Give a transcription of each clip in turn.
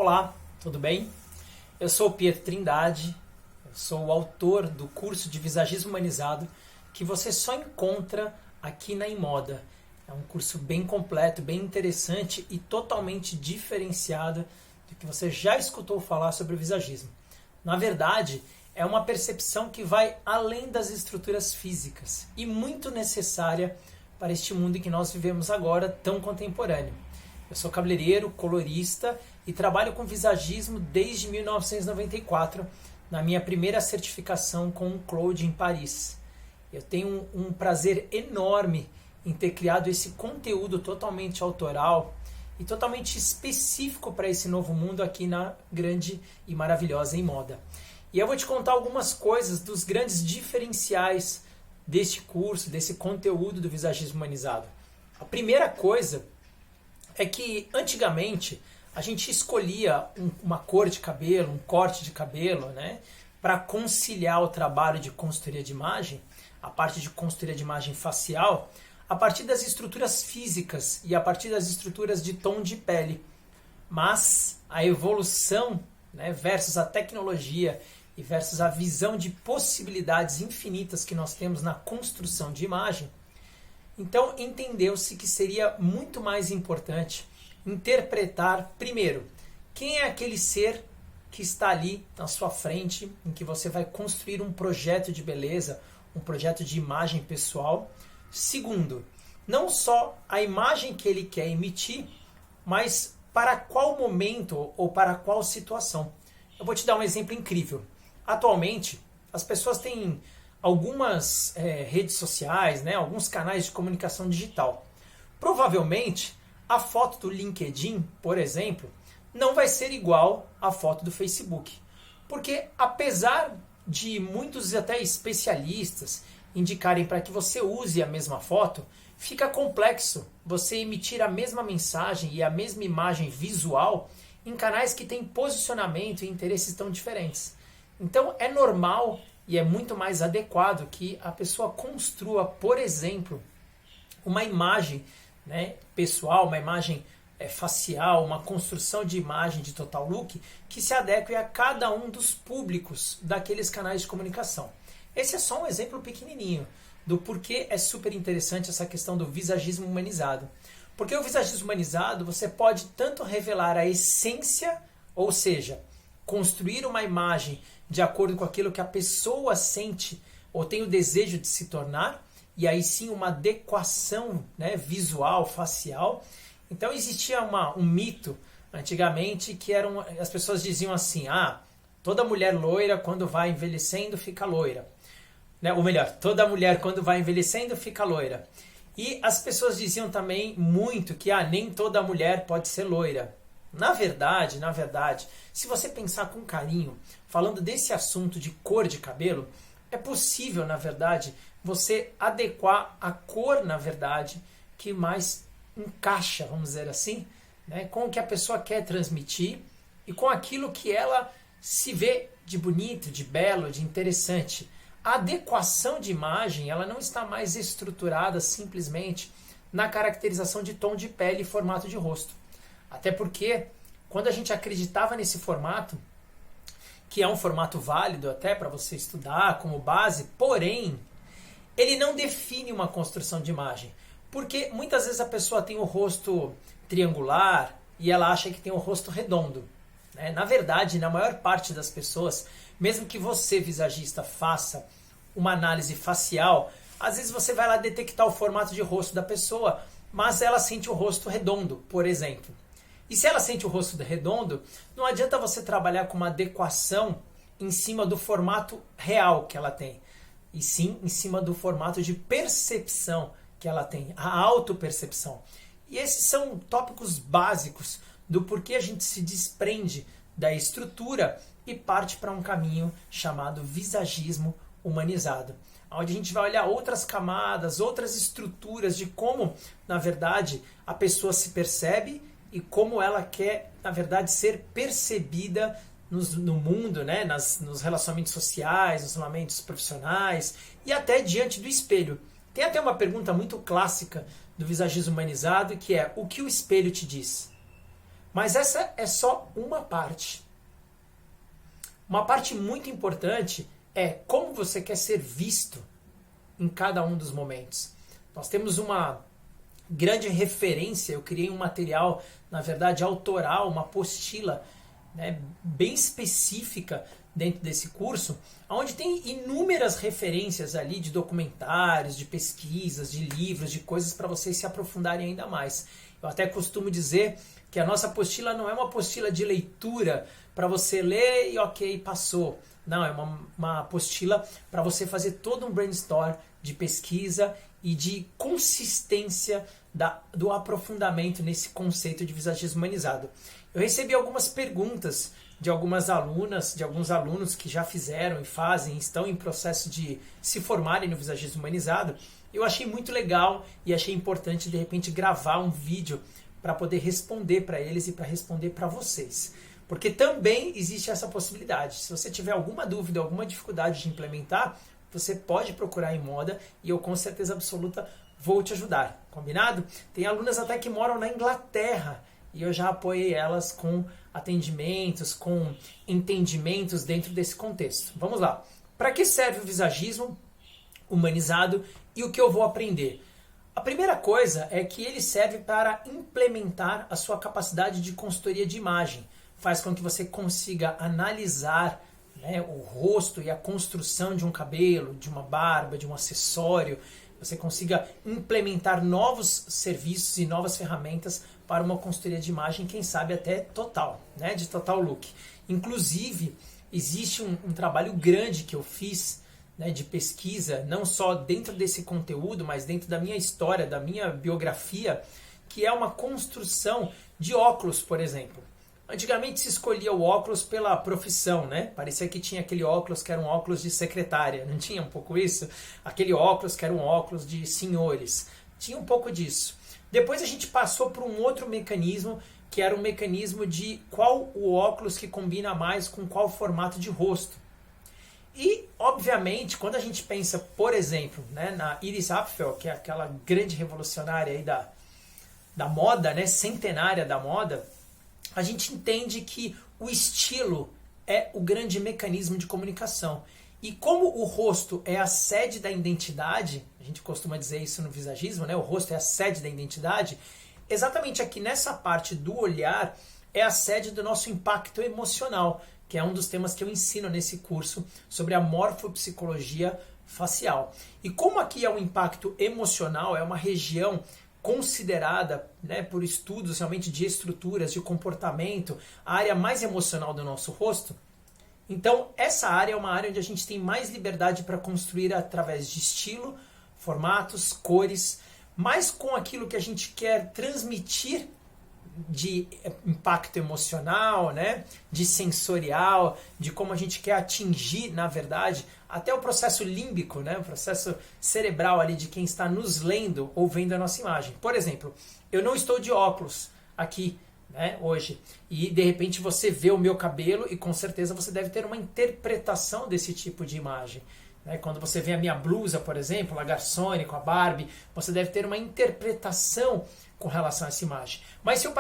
Olá, tudo bem? Eu sou o Pietro Trindade, eu sou o autor do curso de Visagismo Humanizado que você só encontra aqui na Imoda. É um curso bem completo, bem interessante e totalmente diferenciado do que você já escutou falar sobre o visagismo. Na verdade, é uma percepção que vai além das estruturas físicas e muito necessária para este mundo em que nós vivemos agora, tão contemporâneo. Eu sou cabeleireiro, colorista e trabalho com visagismo desde 1994, na minha primeira certificação com o Claude em Paris. Eu tenho um prazer enorme em ter criado esse conteúdo totalmente autoral e totalmente específico para esse novo mundo aqui na grande e maravilhosa Imoda. E eu vou te contar algumas coisas dos grandes diferenciais deste curso, desse conteúdo do visagismo humanizado. A primeira coisa é que antigamente a gente escolhia uma cor de cabelo, um corte de cabelo, né, para conciliar o trabalho de consultoria de imagem, a parte de consultoria de imagem facial, a partir das estruturas físicas e a partir das estruturas de tom de pele. Mas a evolução, né, versus a tecnologia e versus a visão de possibilidades infinitas que nós temos na construção de imagem, então entendeu-se que seria muito mais importante interpretar, primeiro, quem é aquele ser que está ali na sua frente, em que você vai construir um projeto de beleza, um projeto de imagem pessoal. Segundo, não só a imagem que ele quer emitir, mas para qual momento ou para qual situação. Eu vou te dar um exemplo incrível. Atualmente, as pessoas têm algumas redes sociais, né, alguns canais de comunicação digital. Provavelmente, a foto do LinkedIn, por exemplo, não vai ser igual à foto do Facebook. Porque, apesar de muitos até especialistas indicarem para que você use a mesma foto, fica complexo você emitir a mesma mensagem e a mesma imagem visual em canais que têm posicionamento e interesses tão diferentes. Então, é normal e é muito mais adequado que a pessoa construa, por exemplo, uma imagem, né, pessoal, uma imagem facial, uma construção de imagem de total look que se adeque a cada um dos públicos daqueles canais de comunicação. Esse é só um exemplo pequenininho do porquê é super interessante essa questão do visagismo humanizado. Porque o visagismo humanizado você pode tanto revelar a essência, ou seja, construir uma imagem de acordo com aquilo que a pessoa sente ou tem o desejo de se tornar, e aí sim uma adequação, né, visual, facial. Então existia um mito antigamente que as pessoas diziam assim, toda mulher loira quando vai envelhecendo fica loira. Né? Ou melhor, toda mulher quando vai envelhecendo fica loira. E as pessoas diziam também muito que nem toda mulher pode ser loira. Na verdade, se você pensar com carinho, falando desse assunto de cor de cabelo, é possível, na verdade, você adequar a cor, na verdade, que mais encaixa, vamos dizer assim, né, com o que a pessoa quer transmitir e com aquilo que ela se vê de bonito, de belo, de interessante. A adequação de imagem, ela não está mais estruturada simplesmente na caracterização de tom de pele e formato de rosto. Até porque, quando a gente acreditava nesse formato, que é um formato válido até para você estudar como base, porém, ele não define uma construção de imagem. Porque muitas vezes a pessoa tem o rosto triangular e ela acha que tem o rosto redondo. Né? Na verdade, na maior parte das pessoas, mesmo que você, visagista, faça uma análise facial, às vezes você vai lá detectar o formato de rosto da pessoa, mas ela sente o rosto redondo, por exemplo. E se ela sente o rosto redondo, não adianta você trabalhar com uma adequação em cima do formato real que ela tem, e sim em cima do formato de percepção que ela tem, a autopercepção. E esses são tópicos básicos do porquê a gente se desprende da estrutura e parte para um caminho chamado visagismo humanizado, onde a gente vai olhar outras camadas, outras estruturas de como, na verdade, a pessoa se percebe e como ela quer, na verdade, ser percebida no mundo, né? Nos relacionamentos sociais, nos relacionamentos profissionais e até diante do espelho. Tem até uma pergunta muito clássica do visagismo humanizado que é: o que o espelho te diz? Mas essa é só uma parte. Uma parte muito importante é como você quer ser visto em cada um dos momentos. Nós temos uma grande referência, eu criei um material, na verdade, autoral, uma apostila, né, bem específica dentro desse curso, onde tem inúmeras referências ali de documentários, de pesquisas, de livros, de coisas para vocês se aprofundarem ainda mais. Eu até costumo dizer que a nossa apostila não é uma apostila de leitura para você ler e ok, passou. Não, é uma apostila para você fazer todo um brainstorm de pesquisa e de consistência do aprofundamento nesse conceito de visagismo humanizado. Eu recebi algumas perguntas de algumas alunas, de alguns alunos que já fizeram e fazem, estão em processo de se formarem no visagismo humanizado. Eu achei muito legal e achei importante de repente gravar um vídeo para poder responder para eles e para responder para vocês. Porque também existe essa possibilidade. Se você tiver alguma dúvida, alguma dificuldade de implementar, você pode procurar em Moda e eu com certeza absoluta vou te ajudar. Combinado? Tem alunas até que moram na Inglaterra e eu já apoiei elas com atendimentos, com entendimentos dentro desse contexto. Vamos lá. Para que serve o visagismo humanizado e o que eu vou aprender? A primeira coisa é que ele serve para implementar a sua capacidade de consultoria de imagem. Faz com que você consiga analisar, né, o rosto e a construção de um cabelo, de uma barba, de um acessório. Você consiga implementar novos serviços e novas ferramentas para uma consultoria de imagem, quem sabe até total, né, de total look. Inclusive, existe um trabalho grande que eu fiz, né, de pesquisa, não só dentro desse conteúdo, mas dentro da minha história, da minha biografia, que é uma construção de óculos, por exemplo. Antigamente se escolhia o óculos pela profissão, né? Parecia que tinha aquele óculos que era um óculos de secretária, não tinha um pouco isso? Aquele óculos que era um óculos de senhores. Tinha um pouco disso. Depois a gente passou por um outro mecanismo, que era um mecanismo de qual o óculos que combina mais com qual formato de rosto. E, obviamente, quando a gente pensa, por exemplo, né, na Iris Apfel, que é aquela grande revolucionária aí da moda, né, centenária da moda, a gente entende que o estilo é o grande mecanismo de comunicação. E como o rosto é a sede da identidade, a gente costuma dizer isso no visagismo, né? O rosto é a sede da identidade, exatamente aqui nessa parte do olhar é a sede do nosso impacto emocional, que é um dos temas que eu ensino nesse curso sobre a morfopsicologia facial. E como aqui é o impacto emocional, é uma região considerada, né, por estudos realmente de estruturas, de comportamento, a área mais emocional do nosso rosto. Então, essa área é uma área onde a gente tem mais liberdade para construir através de estilo, formatos, cores, mas com aquilo que a gente quer transmitir de impacto emocional, né, de sensorial, de como a gente quer atingir, na verdade, até o processo límbico, né, o processo cerebral ali de quem está nos lendo ou vendo a nossa imagem. Por exemplo, eu não estou de óculos aqui, né, hoje, e de repente você vê o meu cabelo e com certeza você deve ter uma interpretação desse tipo de imagem. Né? Quando você vê a minha blusa, por exemplo, a Garçone com a Barbie, você deve ter uma interpretação com relação a essa imagem. Mas se eu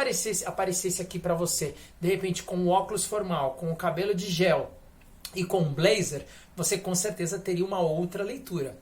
aparecesse aqui para você, de repente com o óculos formal, com o cabelo de gel e com um blazer, você com certeza teria uma outra leitura.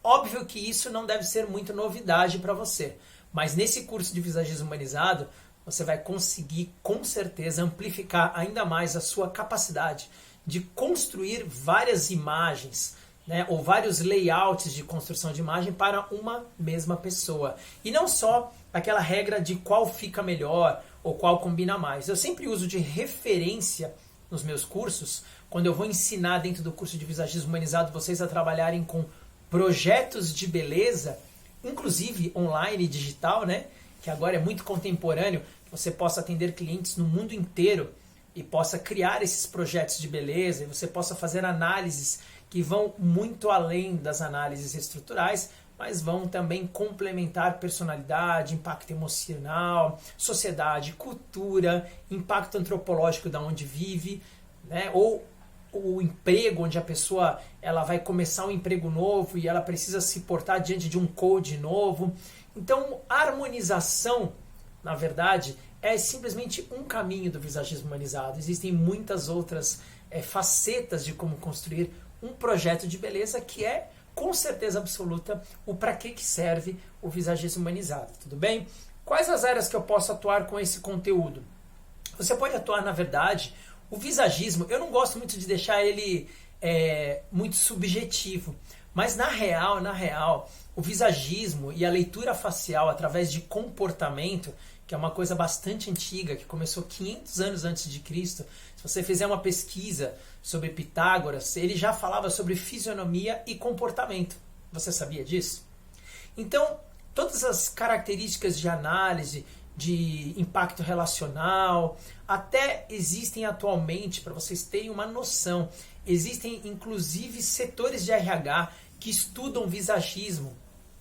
Óbvio que isso não deve ser muito novidade para você, mas nesse curso de visagismo humanizado, você vai conseguir com certeza amplificar ainda mais a sua capacidade de construir várias imagens, né, ou vários layouts de construção de imagem para uma mesma pessoa. E não só aquela regra de qual fica melhor ou qual combina mais. Eu sempre uso de referência nos meus cursos, quando eu vou ensinar dentro do curso de visagismo humanizado vocês a trabalharem com projetos de beleza, inclusive online e digital, né, que agora é muito contemporâneo, que você possa atender clientes no mundo inteiro e possa criar esses projetos de beleza, e você possa fazer análises que vão muito além das análises estruturais, mas vão também complementar personalidade, impacto emocional, sociedade, cultura, impacto antropológico da onde vive, né? Ou o emprego, onde a pessoa ela vai começar um emprego novo e ela precisa se portar diante de um code novo. Então, a harmonização, na verdade, é simplesmente um caminho do visagismo humanizado. Existem muitas outras facetas de como construir um projeto de beleza que é, com certeza absoluta, o para que serve o visagismo humanizado. Tudo bem? Quais as áreas que eu posso atuar com esse conteúdo? Você pode atuar, na verdade, o visagismo, eu não gosto muito de deixar ele muito subjetivo, mas na real, o visagismo e a leitura facial através de comportamento, que é uma coisa bastante antiga, que começou 500 anos antes de Cristo. Se você fizer uma pesquisa sobre Pitágoras, ele já falava sobre fisionomia e comportamento. Você sabia disso? Então, todas as características de análise, de impacto relacional, até existem atualmente, para vocês terem uma noção, existem inclusive setores de RH que estudam visagismo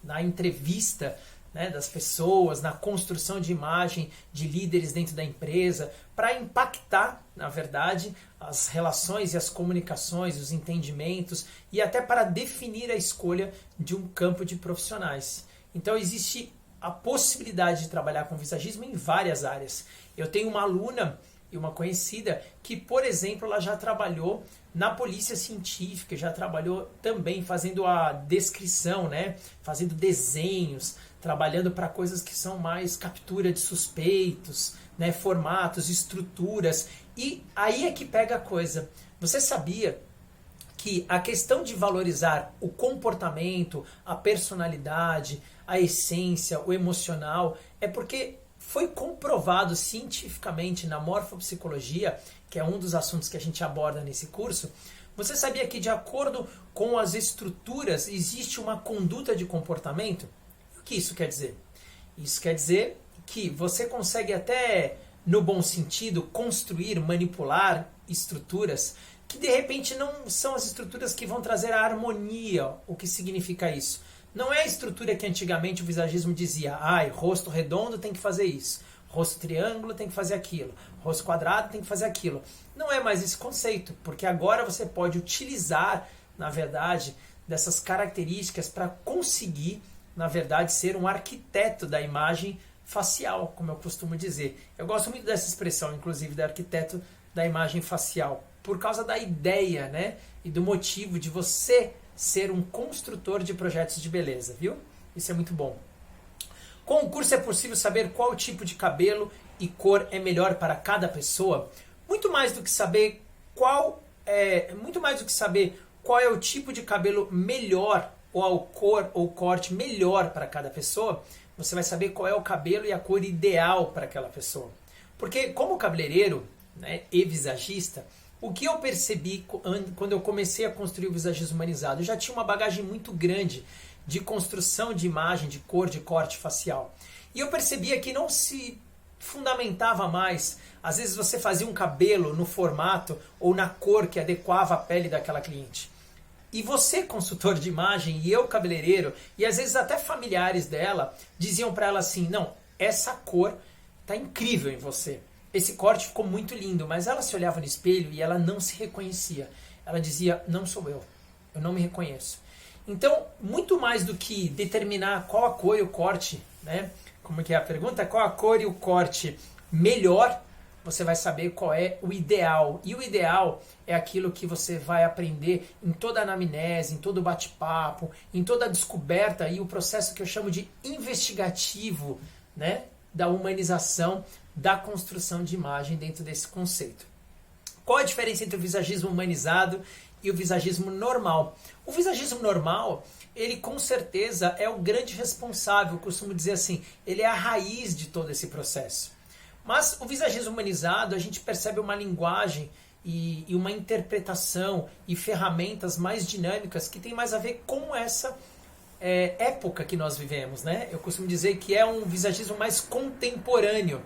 na entrevista, né, das pessoas, na construção de imagem de líderes dentro da empresa, para impactar, na verdade, as relações e as comunicações, os entendimentos e até para definir a escolha de um campo de profissionais. Então existe a possibilidade de trabalhar com visagismo em várias áreas. Eu tenho uma aluna e uma conhecida que, por exemplo, ela já trabalhou na polícia científica, já trabalhou também fazendo a descrição, né? Fazendo desenhos, trabalhando para coisas que são mais captura de suspeitos, né? Formatos, estruturas. E aí é que pega a coisa. Você sabia que a questão de valorizar o comportamento, a personalidade, a essência, o emocional, é porque foi comprovado cientificamente na morfopsicologia, que é um dos assuntos que a gente aborda nesse curso. Você sabia que, de acordo com as estruturas, existe uma conduta de comportamento? O que isso quer dizer? Isso quer dizer que você consegue até, no bom sentido, construir, manipular estruturas que de repente não são as estruturas que vão trazer a harmonia. O que significa isso? Não é a estrutura que antigamente o visagismo dizia, rosto redondo tem que fazer isso, rosto triângulo tem que fazer aquilo, rosto quadrado tem que fazer aquilo. Não é mais esse conceito, porque agora você pode utilizar, na verdade, dessas características para conseguir, na verdade, ser um arquiteto da imagem facial, como eu costumo dizer. Eu gosto muito dessa expressão, inclusive, de arquiteto da imagem facial, por causa da ideia, né, e do motivo de você ser um construtor de projetos de beleza, viu? Isso é muito bom. Com o curso é possível saber qual tipo de cabelo e cor é melhor para cada pessoa. Muito mais do que saber qual é o tipo de cabelo melhor ou a cor ou corte melhor para cada pessoa, você vai saber qual é o cabelo e a cor ideal para aquela pessoa. Porque como cabeleireiro, né, e visagista, o que eu percebi quando eu comecei a construir o visagismo humanizado? Eu já tinha uma bagagem muito grande de construção de imagem, de cor, de corte facial. E eu percebia que não se fundamentava mais. Às vezes você fazia um cabelo no formato ou na cor que adequava a pele daquela cliente. E você, consultor de imagem, e eu, cabeleireiro, e às vezes até familiares dela, diziam para ela assim, não, essa cor tá incrível em você. Esse corte ficou muito lindo, mas ela se olhava no espelho e ela não se reconhecia. Ela dizia, não sou eu não me reconheço. Então, muito mais do que determinar qual a cor e o corte, né? Como que é a pergunta? Qual a cor e o corte melhor, você vai saber qual é o ideal. E o ideal é aquilo que você vai aprender em toda a anamnese, em todo o bate-papo, em toda a descoberta e o processo que eu chamo de investigativo, né? Da humanização, da construção de imagem dentro desse conceito. Qual a diferença entre o visagismo humanizado e o visagismo normal? O visagismo normal, ele com certeza é o grande responsável, eu costumo dizer assim, ele é a raiz de todo esse processo. Mas o visagismo humanizado, a gente percebe uma linguagem e uma interpretação e ferramentas mais dinâmicas que tem mais a ver com essa época que nós vivemos, né? Eu costumo dizer que é um visagismo mais contemporâneo.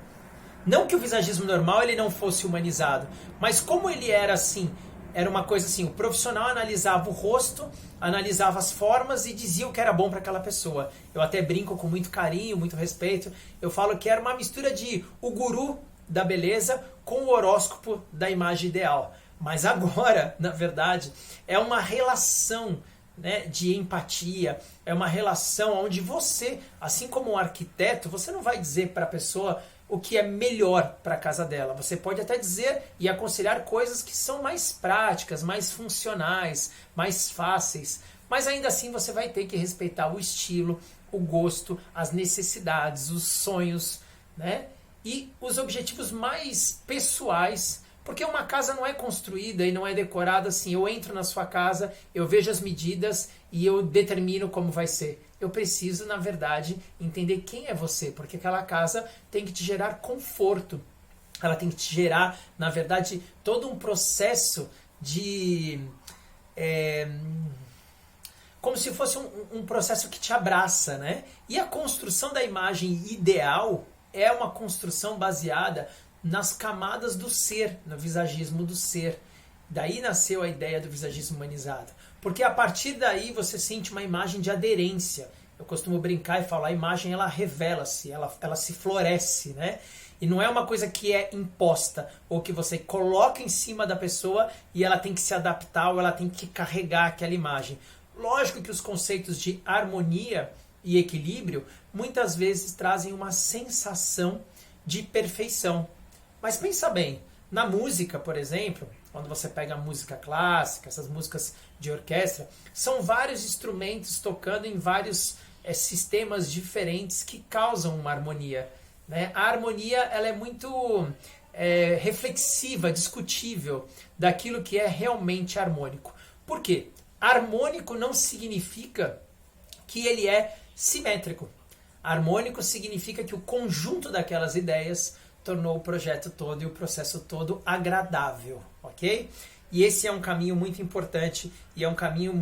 Não que o visagismo normal ele não fosse humanizado, mas como ele era assim, era uma coisa assim, o profissional analisava o rosto, analisava as formas e dizia o que era bom para aquela pessoa. Eu até brinco com muito carinho, muito respeito, eu falo que era uma mistura de o guru da beleza com o horóscopo da imagem ideal. Mas agora, na verdade, é uma relação, né, de empatia, é uma relação onde você, assim como um arquiteto, você não vai dizer para a pessoa o que é melhor para a casa dela. Você pode até dizer e aconselhar coisas que são mais práticas, mais funcionais, mais fáceis, mas ainda assim você vai ter que respeitar o estilo, o gosto, as necessidades, os sonhos, né? E os objetivos mais pessoais, porque uma casa não é construída e não é decorada assim. Eu entro na sua casa, eu vejo as medidas e eu determino como vai ser. Eu preciso, na verdade, entender quem é você, porque aquela casa tem que te gerar conforto. Ela tem que te gerar, na verdade, todo um processo de... como se fosse um processo que te abraça, né? E a construção da imagem ideal é uma construção baseada nas camadas do ser, no visagismo do ser. Daí nasceu a ideia do visagismo humanizado. Porque a partir daí você sente uma imagem de aderência. Eu costumo brincar e falar, a imagem ela revela-se, ela se floresce, né? E não é uma coisa que é imposta, ou que você coloca em cima da pessoa e ela tem que se adaptar, ou ela tem que carregar aquela imagem. Lógico que os conceitos de harmonia e equilíbrio muitas vezes trazem uma sensação de perfeição. Mas pensa bem, na música, por exemplo, quando você pega a música clássica, essas músicas de orquestra, são vários instrumentos tocando em vários sistemas diferentes que causam uma harmonia, né? A harmonia ela é muito reflexiva, discutível daquilo que é realmente harmônico. Por quê? Harmônico não significa que ele é simétrico. Harmônico significa que o conjunto daquelas ideias tornou o projeto todo e o processo todo agradável, ok? E esse é um caminho muito importante e é um caminho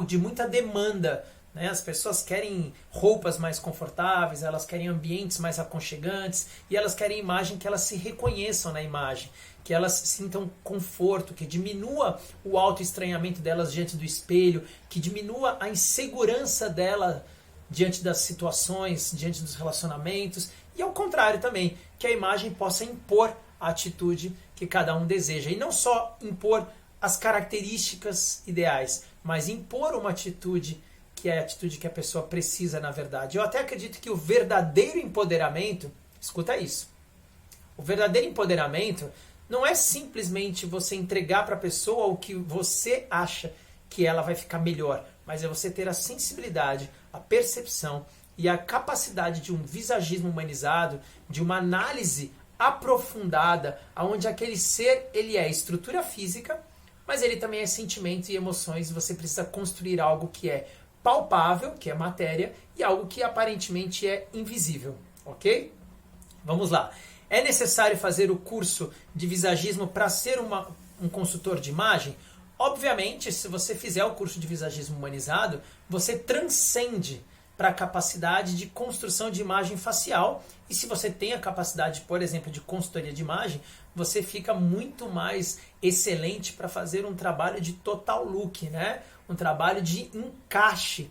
de muita demanda, né? As pessoas querem roupas mais confortáveis, elas querem ambientes mais aconchegantes e elas querem imagem que elas se reconheçam na imagem, que elas sintam conforto, que diminua o autoestranhamento delas diante do espelho, que diminua a insegurança dela diante das situações, diante dos relacionamentos, e ao contrário também, que a imagem possa impor a atitude que cada um deseja. E não só impor as características ideais, mas impor uma atitude que é a atitude que a pessoa precisa na verdade. Eu até acredito que o verdadeiro empoderamento, escuta isso, o verdadeiro empoderamento não é simplesmente você entregar para a pessoa o que você acha que ela vai ficar melhor, mas é você ter a sensibilidade, a percepção e a capacidade de um visagismo humanizado, de uma análise aprofundada, onde aquele ser ele é estrutura física, mas ele também é sentimento e emoções. Você precisa construir algo que é palpável, que é matéria, e algo que aparentemente é invisível, ok? Vamos lá. É necessário fazer o curso de visagismo para ser um consultor de imagem? Obviamente, se você fizer o curso de visagismo humanizado, você transcende para a capacidade de construção de imagem facial. E se você tem a capacidade, por exemplo, de consultoria de imagem, você fica muito mais excelente para fazer um trabalho de total look, né? Um trabalho de encaixe.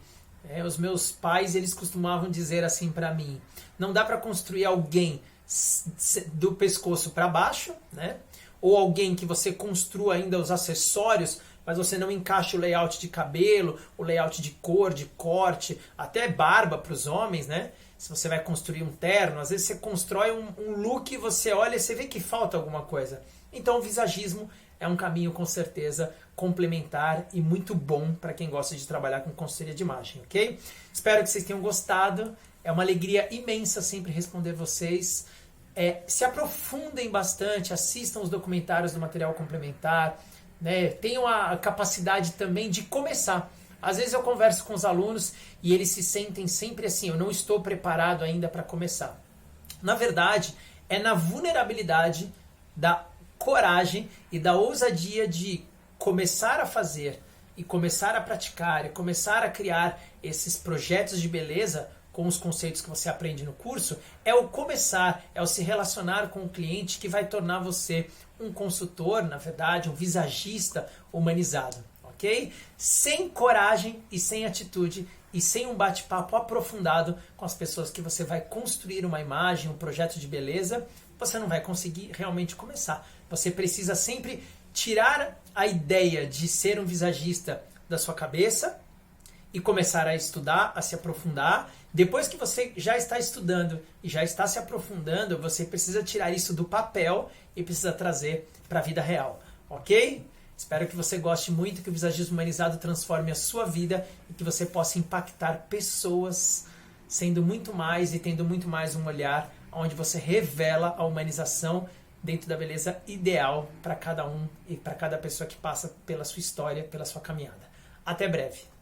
Os meus pais eles costumavam dizer assim para mim, não dá para construir alguém do pescoço para baixo, né? Ou alguém que você construa ainda os acessórios, mas você não encaixa o layout de cabelo, o layout de cor, de corte, até barba para os homens, né? Se você vai construir um terno, às vezes você constrói um look e você olha e você vê que falta alguma coisa. Então o visagismo é um caminho com certeza complementar e muito bom para quem gosta de trabalhar com consultoria de imagem, ok? Espero que vocês tenham gostado. É uma alegria imensa sempre responder vocês. Se aprofundem bastante, assistam os documentários do material complementar, né? Tenham a capacidade também de começar. Às vezes eu converso com os alunos e eles se sentem sempre assim, eu não estou preparado ainda para começar. Na verdade, é na vulnerabilidade da coragem e da ousadia de começar a fazer e começar a praticar e começar a criar esses projetos de beleza com os conceitos que você aprende no curso, é o começar, é o se relacionar com o cliente que vai tornar você um consultor, na verdade, um visagista humanizado, ok? Sem coragem e sem atitude e sem um bate-papo aprofundado com as pessoas que você vai construir uma imagem, um projeto de beleza, você não vai conseguir realmente começar. Você precisa sempre tirar a ideia de ser um visagista da sua cabeça e começar a estudar, a se aprofundar. Depois que você já está estudando e já está se aprofundando, você precisa tirar isso do papel e precisa trazer para a vida real, ok? Espero que você goste muito, que o Visagismo Humanizado transforme a sua vida e que você possa impactar pessoas sendo muito mais e tendo muito mais um olhar onde você revela a humanização dentro da beleza ideal para cada um e para cada pessoa que passa pela sua história, pela sua caminhada. Até breve!